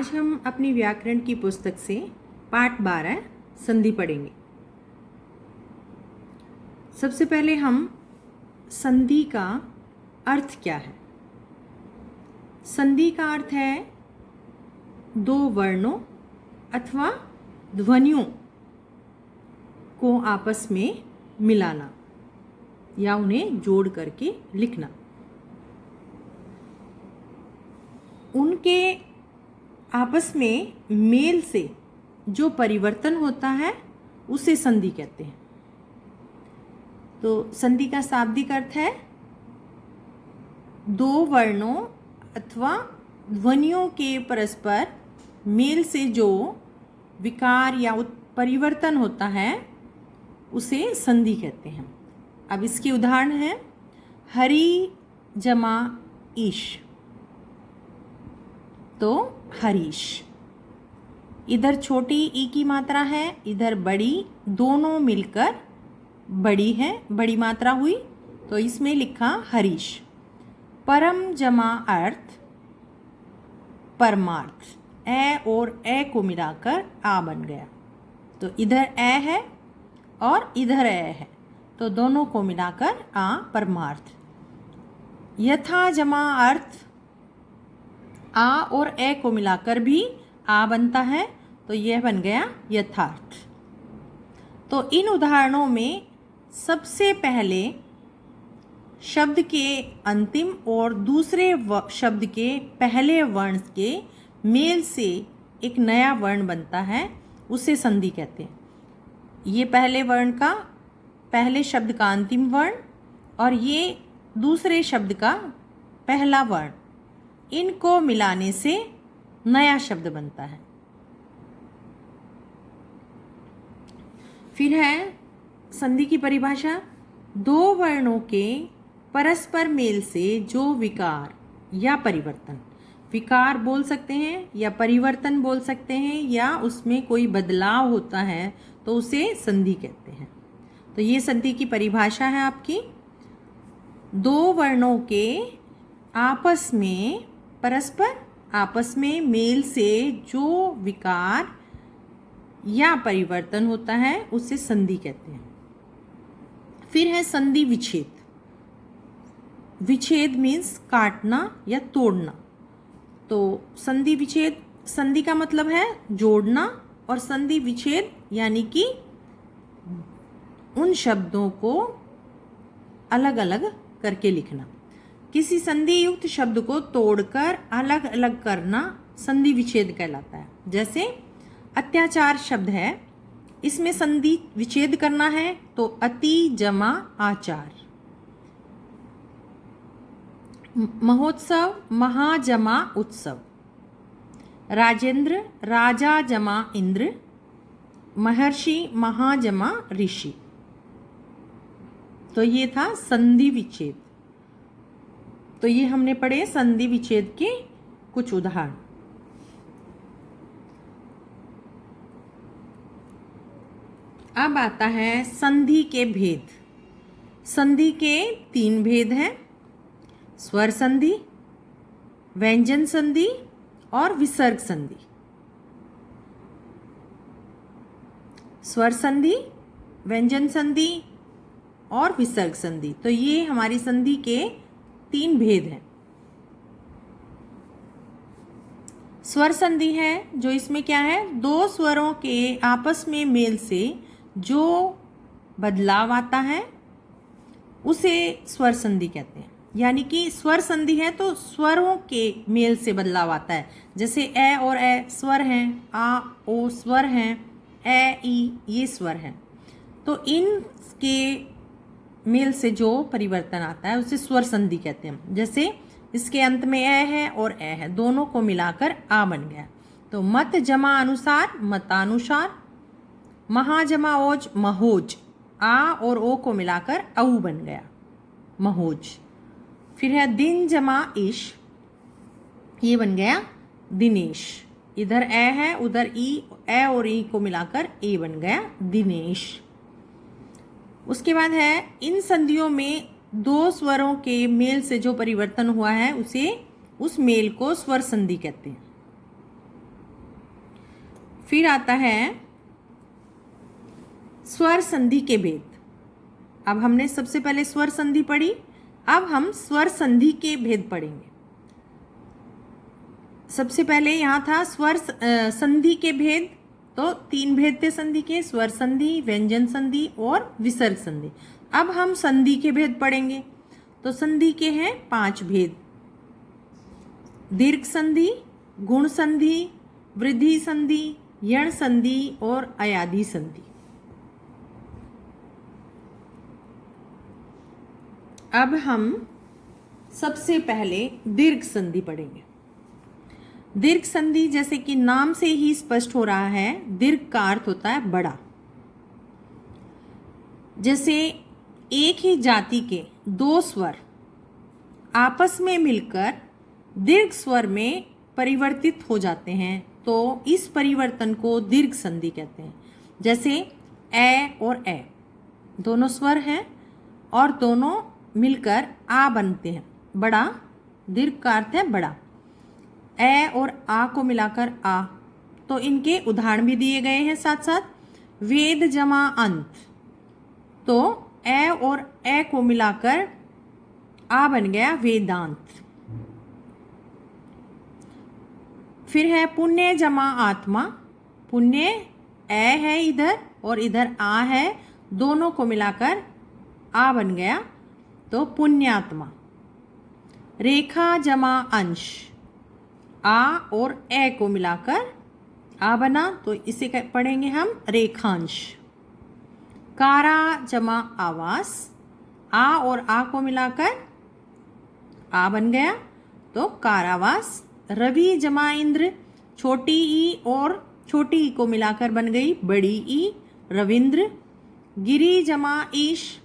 आज हम अपनी व्याकरण की पुस्तक से पाठ 12 संधि पढ़ेंगे। सबसे पहले हम संधि का अर्थ क्या है। संधि का अर्थ है दो वर्णों अथवा ध्वनियों को आपस में मिलाना या उन्हें जोड़ करके लिखना। उनके आपस में मेल से जो परिवर्तन होता है उसे संधि कहते हैं। तो संधि का शाब्दिक अर्थ है दो वर्णों अथवा ध्वनियों के परस्पर मेल से जो विकार या परिवर्तन होता है उसे संधि कहते हैं। अब इसके उदाहरण है हरि जमा ईश, तो हरीश। इधर छोटी ई की मात्रा है, इधर बड़ी, दोनों मिलकर बड़ी है, बड़ी मात्रा हुई, तो इसमें लिखा हरीश। परम जमा अर्थ परमार्थ, ए और ए को मिलाकर आ बन गया। तो इधर ए है और इधर ए है, तो दोनों को मिलाकर आ परमार्थ। यथा जमा अर्थ आ और ए को मिलाकर भी आ बनता है, तो यह बन गया यथार्थ। तो इन उदाहरणों में सबसे पहले शब्द के अंतिम और दूसरे शब्द के पहले वर्ण के मेल से एक नया वर्ण बनता है, उसे संधि कहते हैं। ये पहले शब्द का अंतिम वर्ण और ये दूसरे शब्द का पहला वर्ण, इनको मिलाने से नया शब्द बनता है। फिर है संधि की परिभाषा, दो वर्णों के परस्पर मेल से जो विकार या परिवर्तन, विकार बोल सकते हैं या परिवर्तन बोल सकते हैं, या उसमें कोई बदलाव होता है तो उसे संधि कहते हैं। तो ये संधि की परिभाषा है आपकी, दो वर्णों के परस्पर आपस में मेल से जो विकार या परिवर्तन होता है उसे संधि कहते हैं। फिर है संधि विच्छेद। विच्छेद मीन्स काटना या तोड़ना। तो संधि विच्छेद, संधि का मतलब है जोड़ना, और संधि विच्छेद यानी कि उन शब्दों को अलग अलग करके लिखना। किसी संधि युक्त शब्द को तोड़कर अलग अलग करना संधि विच्छेद कहलाता है। जैसे अत्याचार शब्द है, इसमें संधि विच्छेद करना है तो अति जमा आचार। महोत्सव महाजमा उत्सव। राजेंद्र राजा जमा इंद्र। महर्षि महाजमा ऋषि। तो ये था संधि विच्छेद। तो ये हमने पढ़े संधि विच्छेद के कुछ उदाहरण। अब आता है संधि के भेद। संधि के 3 भेद हैं, स्वर संधि, व्यंजन संधि और विसर्ग संधि। स्वर संधि, व्यंजन संधि और विसर्ग संधि, तो ये हमारी संधि के 3 भेद हैं। स्वर संधि है जो इसमें क्या है, दो स्वरों के आपस में मेल से जो बदलाव आता है उसे स्वर संधि कहते हैं। यानी कि स्वर संधि है तो स्वरों के मेल से बदलाव आता है। जैसे ए और ए स्वर हैं, आ ओ स्वर हैं, ए ई ये स्वर हैं, तो इनके मेल से जो परिवर्तन आता है उसे स्वर संधि कहते हैं। जैसे इसके अंत में ए है और ए है, दोनों को मिलाकर आ बन गया। तो मत जमा अनुसार मतानुसार। महा जमा ओज महोज, आ और ओ को मिलाकर औ बन गया महोज। फिर है दिन जमा ईश, ये बन गया दिनेश। इधर ए है उधर ई, ए और ई को मिलाकर ए बन गया दिनेश। उसके बाद है इन संधियों में दो स्वरों के मेल से जो परिवर्तन हुआ है उस मेल को स्वर संधि कहते हैं। फिर आता है स्वर संधि के भेद। अब हमने सबसे पहले स्वर संधि पढ़ी, अब हम स्वर संधि के भेद पढ़ेंगे। सबसे पहले यहाँ था स्वर संधि के भेद, तो 3 भेद थे संधि के, स्वर संधि, व्यंजन संधि और विसर्ग संधि। अब हम संधि के भेद पढ़ेंगे। तो संधि के हैं 5 भेद: दीर्घ संधि, गुण संधि, वृद्धि संधि, यण संधि और अयाधि संधि। अब हम सबसे पहले दीर्घ संधि पढ़ेंगे। दीर्घ संधि जैसे कि नाम से ही स्पष्ट हो रहा है, दीर्घ का अर्थ होता है बड़ा। जैसे एक ही जाति के 2 स्वर आपस में मिलकर दीर्घ स्वर में परिवर्तित हो जाते हैं, तो इस परिवर्तन को दीर्घ संधि कहते हैं। जैसे ए और ए दोनों स्वर हैं और दोनों मिलकर आ बनते हैं, बड़ा। दीर्घ का अर्थ है बड़ा। ए और आ को मिलाकर आ, तो इनके उदाहरण भी दिए गए हैं साथ साथ। वेद जमा अंत, तो ए और ए को मिलाकर आ बन गया वेदांत। फिर है पुण्य जमा आत्मा, पुण्य ए है इधर और इधर आ है, दोनों को मिलाकर आ बन गया, तो पुण्यात्मा। रेखा जमा अंश, आ और ए को मिलाकर आ बना, तो इसे पढ़ेंगे हम रेखांश। कारा जमा आवास, आ और आ को मिलाकर आ बन गया, तो कारावास। रवि जमा इंद्र, छोटी ई और छोटी ई को मिलाकर बन गई बड़ी ई, रविंद्र। गिरी जमा ईश,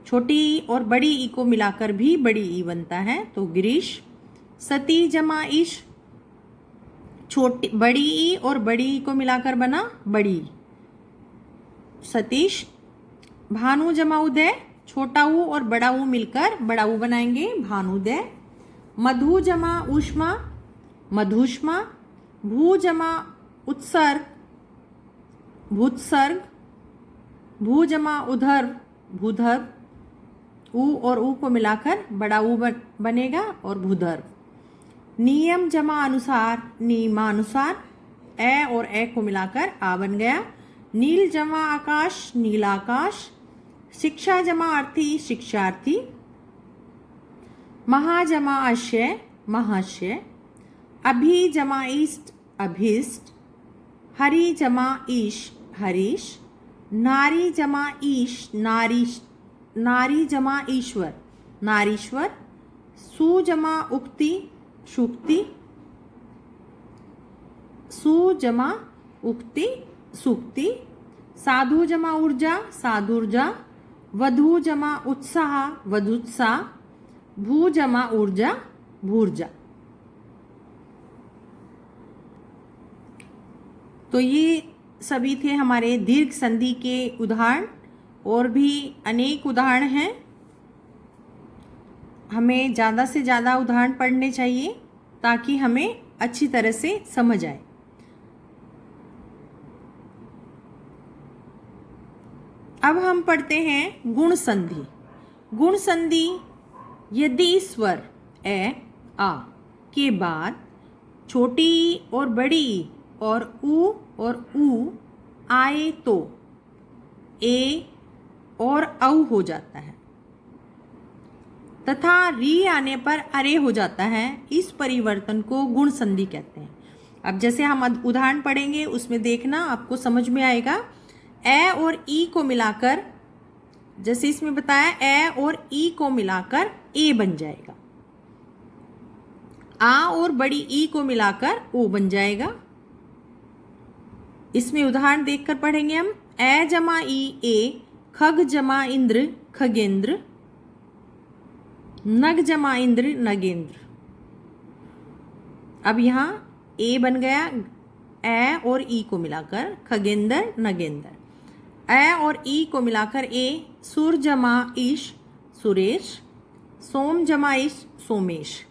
छोटी ई और बड़ी ई को मिलाकर भी बड़ी ई बनता है, तो गिरीश। सती जमा ईश, छोटी बड़ी ई और बड़ी ई को मिलाकर बना बड़ी, सतीश। भानु जमा उदय, छोटा ऊ और बड़ा ऊ मिलकर बड़ा ऊ बनाएंगे भानुदय। मधु जमा ऊष्मा, मधुष्मा। भू जमा उत्सर्ग, भूत्सर्ग। भू जमा उधर्व, भूधर्व। ऊ और ऊ को मिलाकर बड़ा ऊ बनेगा और भूधर्व। नियम जमा अनुसार, नियमानुसार। ए और ए को मिलाकर आ बन गया। नील जमा आकाश, नीलाकाश। शिक्षा जमा अर्थी, शिक्षार्थी। महा जमा आशय, महाशय। अभि जमा इष्ट, अभीष्ट। हरि जमा ईश, हरीश। नारी जमा ईश, नारीश। नारी जमा ईश्वर, नारीश्वर। सु जमा उक्ति, सूक्ति। सु जमा उक्ति, सूक्ति। साधु जमा ऊर्जा, साधुर्जा। वधु जमा उत्साह, वधुत्साह। भू जमा ऊर्जा, भूर्जा। तो ये सभी थे हमारे दीर्घ संधि के उदाहरण, और भी अनेक उदाहरण हैं। हमें ज़्यादा से ज़्यादा उदाहरण पढ़ने चाहिए ताकि हमें अच्छी तरह से समझ आए। अब हम पढ़ते हैं गुण संधि। गुण संधि, यदि स्वर ए, आ के बाद छोटी ई और बड़ी ई और ऊ आए तो ए और औ हो जाता है, तथा री आने पर अरे हो जाता है। इस परिवर्तन को गुण संधि कहते हैं। अब जैसे हम उदाहरण पढ़ेंगे उसमें देखना आपको समझ में आएगा। ए और ई को मिलाकर, जैसे इसमें बताया, ए और ई को मिलाकर ए बन जाएगा। आ और बड़ी ई को मिलाकर ओ बन जाएगा। इसमें उदाहरण देखकर पढ़ेंगे हम। ए जमा ई ए, खग जमा इंद्र, खगेंद्र। नग जमा इंद्र, नगेंद्र। अब यहाँ ए बन गया, ए और ई को मिलाकर खगेंद्र, नगेंद्र। ए और ई को मिलाकर ए। सुर जमा ईश, सुरेश। सोम जमा ईश, सोमेश।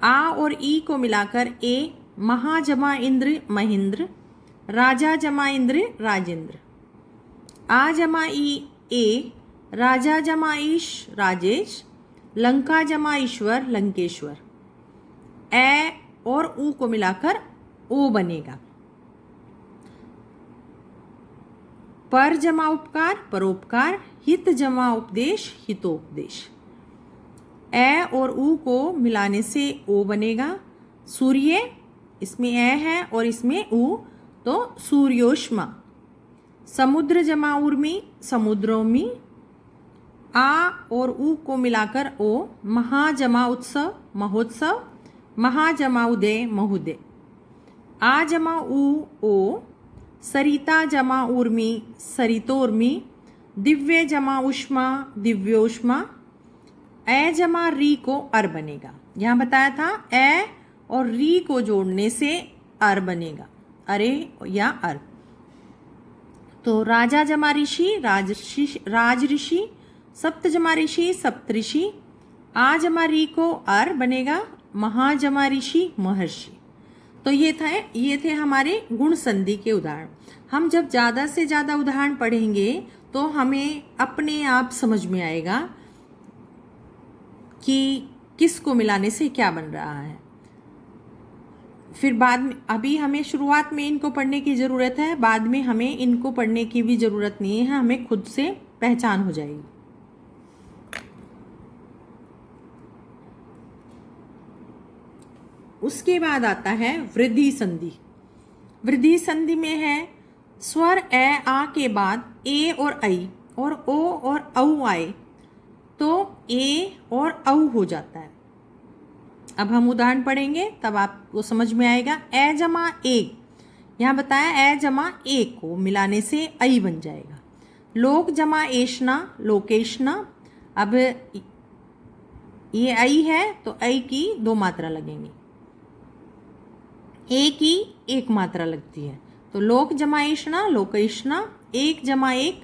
आ और ई को मिलाकर ए। महा जमा इंद्र महेंद्र, राजा जमा इंद्र राजेंद्र। आ जमा ए, राजा जमा ईश राजेश, लंका जमा ईश्वर लंकेश्वर। ए और ऊ को मिलाकर ओ बनेगा। पर जमा उपकार परोपकार, हित जमा उपदेश हितोपदेश। ए और ऊ को मिलाने से ओ बनेगा। सूर्य, इसमें ए है और इसमें ऊ, तो सूर्योष्मा। समुद्र जमा उर्मी समुद्रोमी। आ और ऊ को मिलाकर ओ, महा जमा उत्सव महोत्सव, महा जमा उदय महोदय। आ जमा ऊ ओ, सरिता जमा उर्मी सरितोर्मी, दिव्य जमा उष्मा दिव्योष्मा। ए जमा री को अर बनेगा। यहाँ बताया था ए और री को जोड़ने से अर बनेगा, अरे या अर। तो राजा जमा ऋषि राज ऋषि, सप्त जमा ऋषि सप्तऋषि। आ जमा री को अर बनेगा, महा जमा ऋषि महर्षि। तो ये थे हमारे गुण संधि के उदाहरण। हम जब ज़्यादा से ज़्यादा उदाहरण पढ़ेंगे तो हमें अपने आप समझ में आएगा कि किसको मिलाने से क्या बन रहा है। फिर बाद में, अभी हमें शुरुआत में इनको पढ़ने की ज़रूरत है, बाद में हमें इनको पढ़ने की भी ज़रूरत नहीं है, हमें खुद से पहचान हो जाएगी। उसके बाद आता है वृद्धि संधि। वृद्धि संधि में है स्वर ए आ के बाद ए और ऐ और ओ और औ आए तो ए और औ हो जाता है। अब हम उदाहरण पढ़ेंगे तब आपको समझ में आएगा। ए जमा एक, यहाँ बताया ए जमा एक को मिलाने से ऐ बन जाएगा। लोक जमा एशना लोकेशना। अब ये ऐ है तो ऐ की दो मात्रा लगेंगी, ए की एक मात्रा लगती है। तो लोक जमा ईशना लोकेशना, एक जमा एक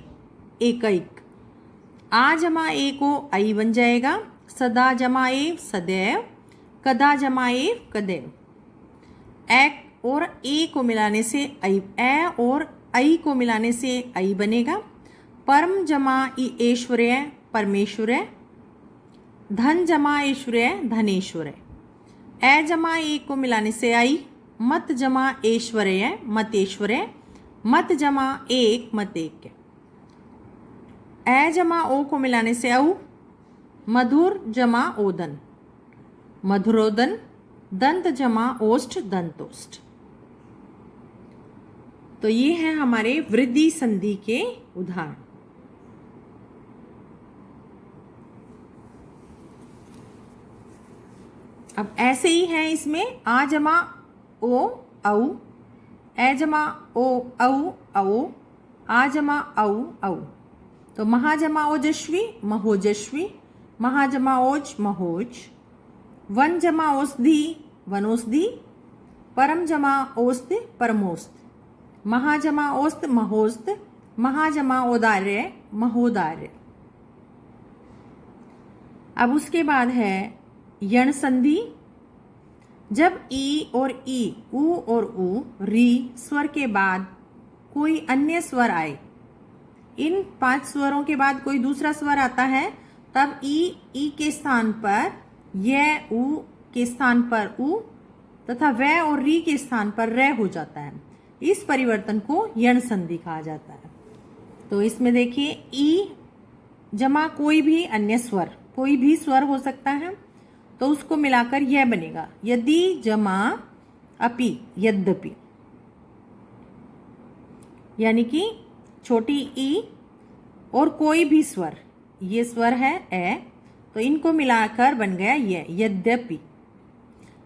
एकैक। आ जमा ए को ऐ बन जाएगा। सदा जमा ए सदैव, कदा जमा ए कदैव। ए और ए को मिलाने से ऐ, ए और ऐ को मिलाने से ऐ बनेगा। परम जमा ऐश्वर्य परमेश्वर्य, धन जमा ऐश्वर्य धनेश्वर्य। ए जमा ए को मिलाने से ऐ, मत जमा ऐश्वर्य मतेश्वर्य, मत जमा एक मतेक। ए जमा ओ को मिलाने से औ, मधुर जमा ओदन मधुरोदन, दंत जमा ओष्ठ दंतोष्ठ। तो ये है हमारे वृद्धि संधि के उदाहरण। अब ऐसे ही है इसमें आ जमा ओ औ, ए जमा ओ औ औ, आ जमा औ औ। तो महा जमा ओजस्वी महोजस्वी, महा जमा ओज महोज। वन जमा औषधि वनौषधि, परम जमा औस्त परमोस्त। महा जमा औस्त महोस्त, महा जमा औदार्य महोदार्य। अब उसके बाद है यण संधि। जब ई और ई, ऊ और ऊ, री स्वर के बाद कोई अन्य स्वर आए, इन 5 स्वरों के बाद कोई दूसरा स्वर आता है, तब ई के स्थान पर य, ऊ के स्थान पर ऊ तथा व और री के स्थान पर र हो जाता है। इस परिवर्तन को यण संधि कहा जाता है। तो इसमें देखिए ई जमा कोई भी अन्य स्वर, कोई भी स्वर हो सकता है, तो उसको मिलाकर यह बनेगा। यदि जमा अपि यद्यपि, यानी कि छोटी ई और कोई भी स्वर, ये स्वर है ए, तो इनको मिलाकर बन गया ये यद्यपि।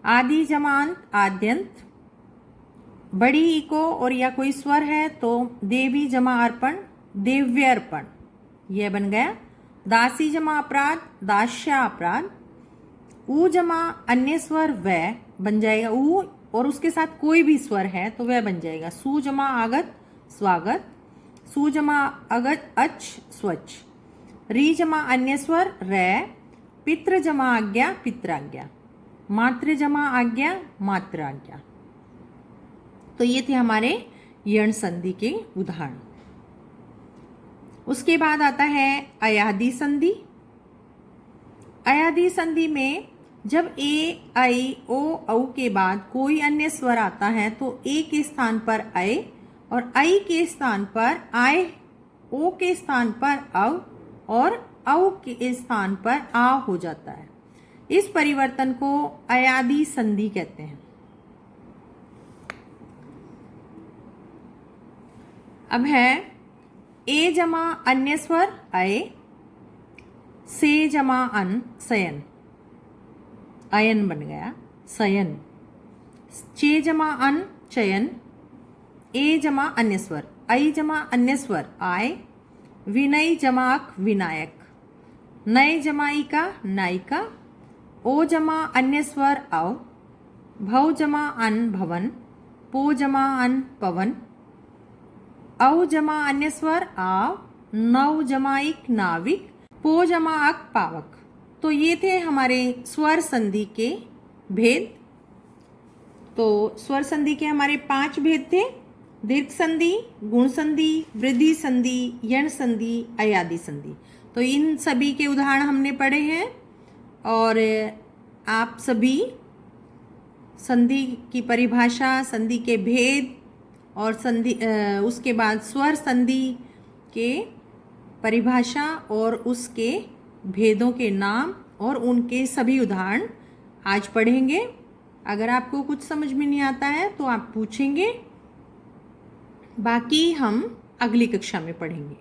आदि जमांत आद्यंत, बड़ी ई को और या कोई स्वर है तो देवी जमा अर्पण देव्य अर्पण, यह बन गया। दासी जमा अपराध दास्या अपराध। ऊ जमा अन्य स्वर वह बन जाएगा ऊ, और उसके साथ कोई भी स्वर है तो वह बन जाएगा। सु जमा आगत स्वागत, सु जमा अगत अच स्वच्छ। री जमा अन्य स्वर रै, पितृ जमा आज्ञा पित्राज्ञा। मातृ जमा आज्ञा मात्राज्ञा। तो ये थे हमारे यण संधि के उदाहरण। उसके बाद आता है अयादी संधि। अयादी संधि में जब ए, ऐ, ओ, औ के बाद कोई अन्य स्वर आता है तो ए के स्थान पर ऐ और ऐ के स्थान पर आय, ओ के स्थान पर अव और औ के स्थान पर आ हो जाता है। इस परिवर्तन को अयादी संधि कहते हैं। अब है ए जमा अन्य स्वर ऐ, से जमा अन सयन, अयन बन गया सयन। चे जमा अन चयन, ए जमा अन्य स्वर, ऐ जमा अन्य स्वर आय, विनय जमाक विनायक, नय जमाइका नायिका, ओ जमा अन्य स्वर अव, भव जमा अन भवन, पो जमा अन पवन, औ जमा अन्य स्वर आव, नव जमाइक नाविक, पो जमा अक पावक। तो ये थे हमारे स्वर संधि के भेद। तो स्वर संधि के हमारे 5 भेद थे: दीर्घ संधि, गुण संधि, वृद्धि संधि, यण संधि, अयादी संधि। तो इन सभी के उदाहरण हमने पढ़े हैं और आप सभी संधि की परिभाषा, संधि के भेद और संधि उसके बाद स्वर संधि के परिभाषा और उसके भेदों के नाम और उनके सभी उदाहरण आज पढ़ेंगे। अगर आपको कुछ समझ में नहीं आता है तो आप पूछेंगे, बाकी हम अगली कक्षा में पढ़ेंगे।